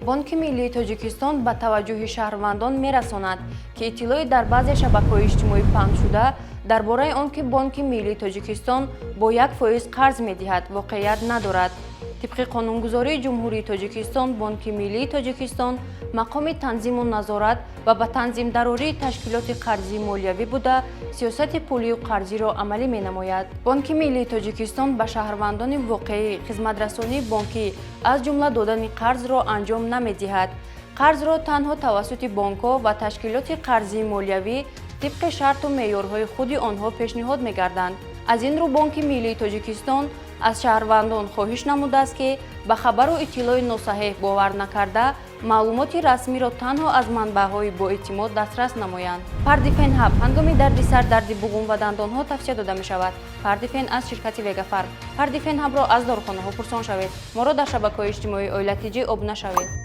بانک ملی تاجیکستان به توجه شهروندان می‌رساند که اطلاعی در بعضی شبکه‌های اجتماعی پخش شده درباره آنکه بانک ملی تاجیکستان با 1% قرض می‌دهد واقعیت ندارد. طبق قانونگذاری جمهوری تاجیکستان، بانک ملی تاجیکستان مقام تنظیم و نظارت و به تنظیم ضروری تشکیلات قرضی مالیوی بوده سیاست پولی و قرضی را عملی می‌نماید. بانک ملی تاجیکستان به شهروندان واقعی خدمت‌رسانی بانکی از جمله دادن قرض را انجام نمی‌دهد. قرض را تنها توسط بانک‌ها و تشکیلات قرضی مالیوی طبق شرط و معیارهای خود آنها پیشنهاد می‌گردند. از این رو بانک ملی تاجیکستان از شهروندان خواهش نموده است که به خبر و اطلاع ناصحیح باور نکرده معلومات رسمی را تنها از منبع‌های با اعتماد دسترس نمایند. پردیفن هب هنگامی دردسر درد بوم و دندانها توصیه داده می شود. پردیفن از شرکت وگافارم. پردیفن هب را از داروخانه‌ها پرسان شوید. ما را در شبکه‌های اجتماعی آیلتیجی آب نشوید.